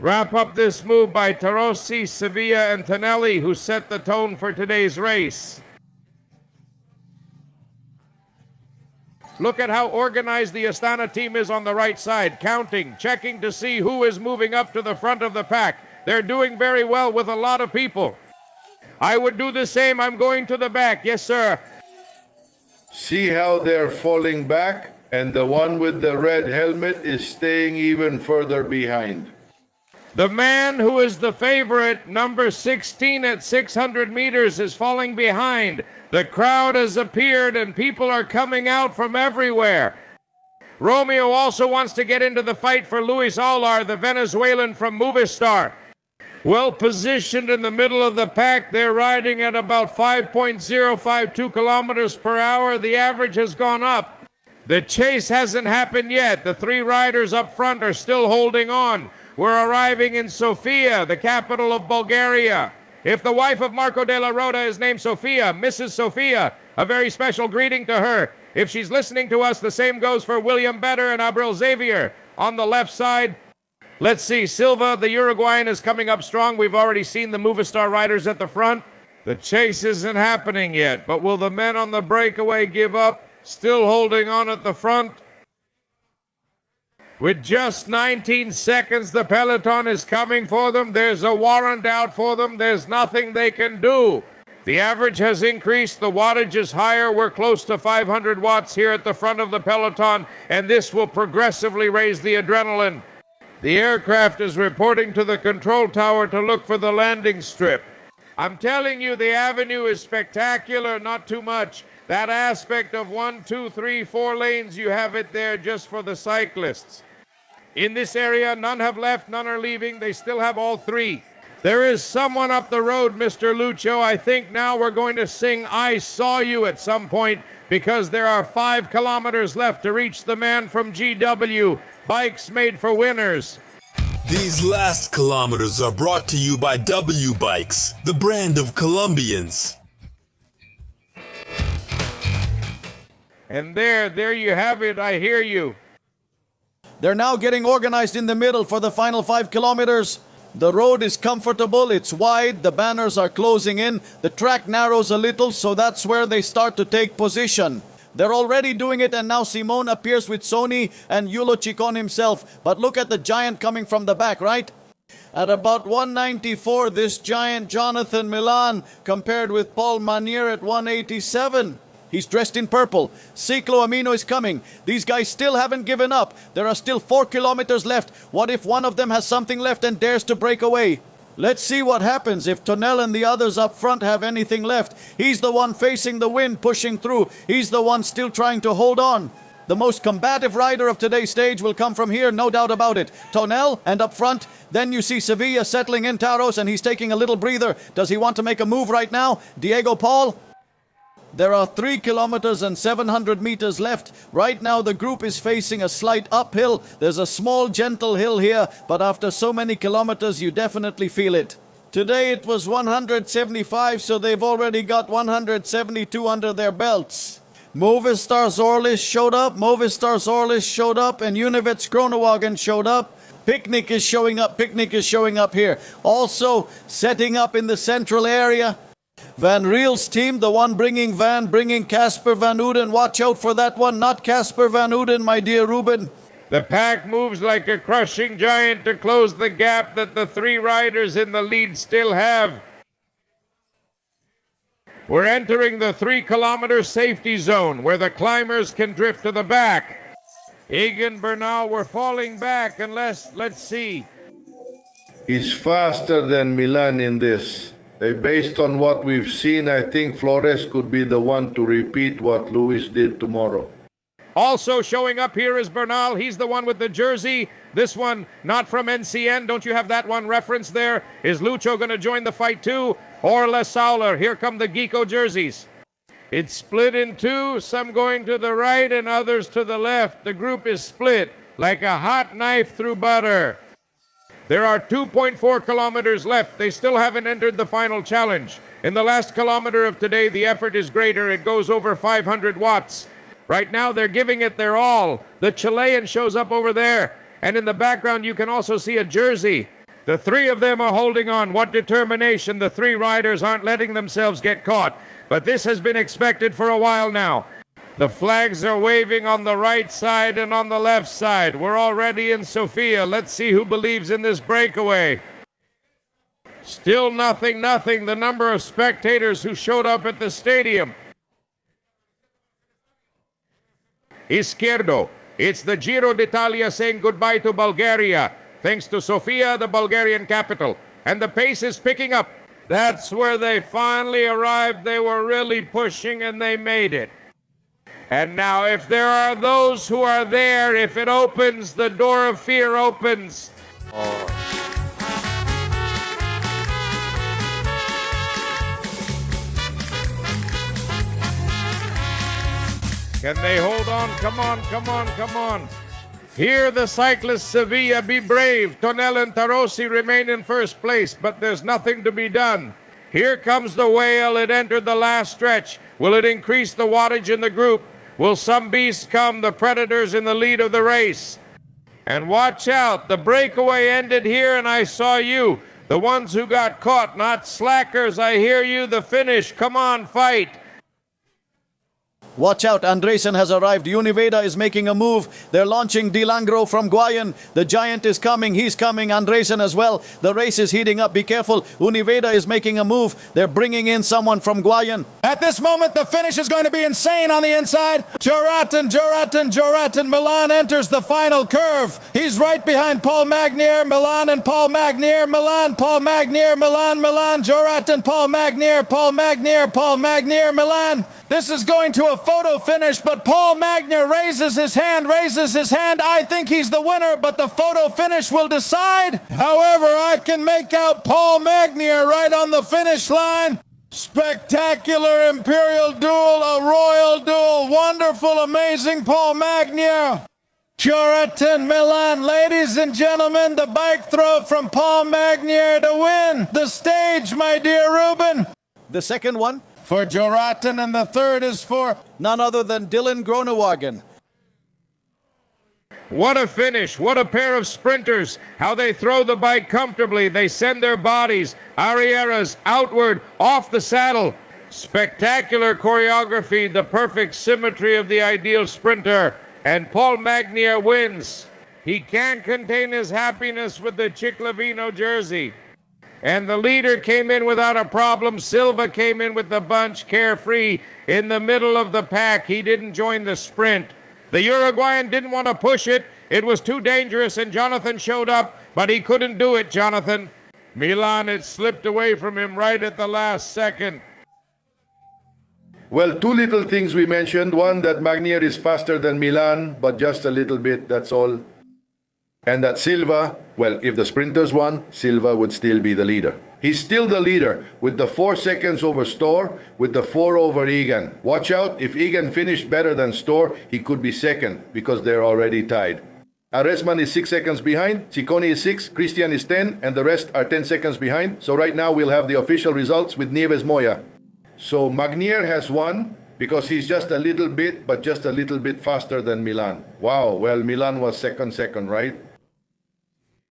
Wrap up this move by Tarossi, Sevilla, and Tonelli, who set the tone for today's race. Look at how organized the Astana team is on the right side, counting, checking to see who is moving up to the front of the pack. They're doing very well with a lot of people. I would do the same. I'm going to the back. Yes, sir. See how they're falling back? And the one with the red helmet is staying even further behind. The man who is the favorite, number 16 at 600 meters, is falling behind. The crowd has appeared and people are coming out from everywhere. Romeo also wants to get into the fight for Luis Aular, the Venezuelan from Movistar. Well positioned in the middle of the pack. They're riding at about 5.052 kilometers per hour. The average has gone up. The chase hasn't happened yet. The three riders up front are still holding on. We're arriving in Sofia, the capital of Bulgaria. If the wife of Marco de la Roda is named Sofia, Mrs. Sofia, a very special greeting to her. If she's listening to us, the same goes for William Better and Abril Xavier. On the left side, let's see, Silva, the Uruguayan, is coming up strong. We've already seen the Movistar riders at the front. The chase isn't happening yet, but will the men on the breakaway give up? Still holding on at the front. With just 19 seconds, the peloton is coming for them. There's a warrant out for them. There's nothing they can do. The average has increased. The wattage is higher. We're close to 500 watts here at the front of the peloton, and this will progressively raise the adrenaline. The aircraft is reporting to the control tower to look for the landing strip. I'm telling you, the avenue is spectacular, not too much. That aspect of 1, 2, 3, 4 lanes, you have it there just for the cyclists. In this area, none have left, none are leaving. They still have all three. There is someone up the road, Mr. Lucho. I think now we're going to sing I Saw You at some point, because there are 5 kilometers left to reach the man from GW. Bikes made for winners. These last kilometers are brought to you by W Bikes, the brand of Colombians. And there you have it. I hear you. They're now getting organized in the middle for the final 5 kilometers. The road is comfortable, it's wide, the banners are closing in, the track narrows a little, so that's where they start to take position. They're already doing it, and now Simon appears with Sony and Yulo Chicon himself. But look at the giant coming from the back, right? At about 194, this giant Jonathan Milan compared with Paul Manier at 187. He's dressed in purple. Ciclo Amino is coming. These guys still haven't given up. There are still 4 kilometers left. What if one of them has something left and dares to break away? Let's see what happens if Tonel and the others up front have anything left. He's the one facing the wind, pushing through. He's the one still trying to hold on. The most combative rider of today's stage will come from here, no doubt about it. Tonel, and up front, then you see Sevilla settling in Taros, and he's taking a little breather. Does he want to make a move right now? Diego Paul? There are 3 kilometers and 700 meters left. Right now the group is facing a slight uphill. There's a small gentle hill here, but after so many kilometers you definitely feel it. Today it was 175, so they've already got 172 under their belts. Movistar Zorlis showed up, and Univets Kronewagen showed up. Picnic is showing up here. Also setting up in the central area. Van Riel's team, the one bringing Casper Van Uden. Watch out for that one, not Casper Van Uden, my dear Ruben. The pack moves like a crushing giant to close the gap that the 3 riders in the lead still have. We're entering the 3-kilometer safety zone where the climbers can drift to the back. Egan, Bernal were falling back unless, let's see. He's faster than Milan in this. Based on what we've seen, I think Flores could be the one to repeat what Luis did tomorrow. Also showing up here is Bernal. He's the one with the jersey. This one, not from NCN. Don't you have that one referenced there? Is Lucho going to join the fight too? Or Les Sauler? Here come the Geeko jerseys. It's split in 2, some going to the right and others to the left. The group is split like a hot knife through butter. There are 2.4 kilometers left. They still haven't entered the final challenge. In the last kilometer of today, the effort is greater. It goes over 500 watts. Right now, they're giving it their all. The Chilean shows up over there. And in the background, you can also see a jersey. The three of them are holding on. What determination. The three riders aren't letting themselves get caught. But this has been expected for a while now. The flags are waving on the right side and on the left side. We're already in Sofia. Let's see who believes in this breakaway. Still nothing. The number of spectators who showed up at the stadium. Izquierdo. It's the Giro d'Italia saying goodbye to Bulgaria. Thanks to Sofia, the Bulgarian capital. And the pace is picking up. That's where they finally arrived. They were really pushing and they made it. And now if there are those who are there, if it opens, the door of fear opens. Can they hold on? Come on. Here the cyclists Sevilla be brave. Tonel and Tarosi remain in first place, but there's nothing to be done. Here comes the whale. It entered the last stretch. Will it increase the wattage in the group? Will some beast come? The Predators in the lead of the race. And watch out. The breakaway ended here, and I saw you. The ones who got caught, not slackers. I hear you. The finish. Come on, fight. Watch out, Andresen has arrived. Univeda is making a move. They're launching Dilangro from Guayan. The giant is coming. He's coming. Andresen as well. The race is heating up. Be careful. Univeda is making a move. They're bringing in someone from Guayan. At this moment, the finish is going to be insane on the inside. Joratin. Milan enters the final curve. He's right behind Paul Magnier. Milan and Paul Magnier. Milan, Paul Magnier. Milan, Joratin, Paul Magnier, Milan. This is going to a photo finish, but Paul Magnier raises his hand. I think he's the winner, but the photo finish will decide. However, I can make out Paul Magnier right on the finish line. Spectacular imperial duel, a royal duel, wonderful, amazing Paul Magnier. Joratin, Milan, ladies and gentlemen, the bike throw from Paul Magnier to win the stage, my dear Ruben. The second one? For Joratin, and the third is for none other than Dylan Groenewagen. What a finish. What a pair of sprinters. How they throw the bike comfortably. They send their bodies, arrieras, outward, off the saddle. Spectacular choreography, the perfect symmetry of the ideal sprinter. And Paul Magnier wins. He can't contain his happiness with the Ciclavino jersey. And the leader came in without a problem. Silva came in with the bunch, carefree, in the middle of the pack. He didn't join the sprint. The Uruguayan didn't want to push it. It was too dangerous, and Jonathan showed up, but he couldn't do it, Jonathan. Milan had slipped away from him right at the last second. Well, two little things we mentioned. One, that Magnier is faster than Milan, but just a little bit, that's all. And that Silva, well, if the sprinters won, Silva would still be the leader. He's still the leader with the 4 seconds over Storr, with the 4 over Egan. Watch out, if Egan finished better than Storr, he could be second because they're already tied. Aresman is 6 seconds behind, Ciccone is 6, Christian is 10, and the rest are 10 seconds behind. So right now we'll have the official results with Nieves Moya. So Magnier has won because he's just a little bit, but just a little bit faster than Milan. Wow, well, Milan was second, right?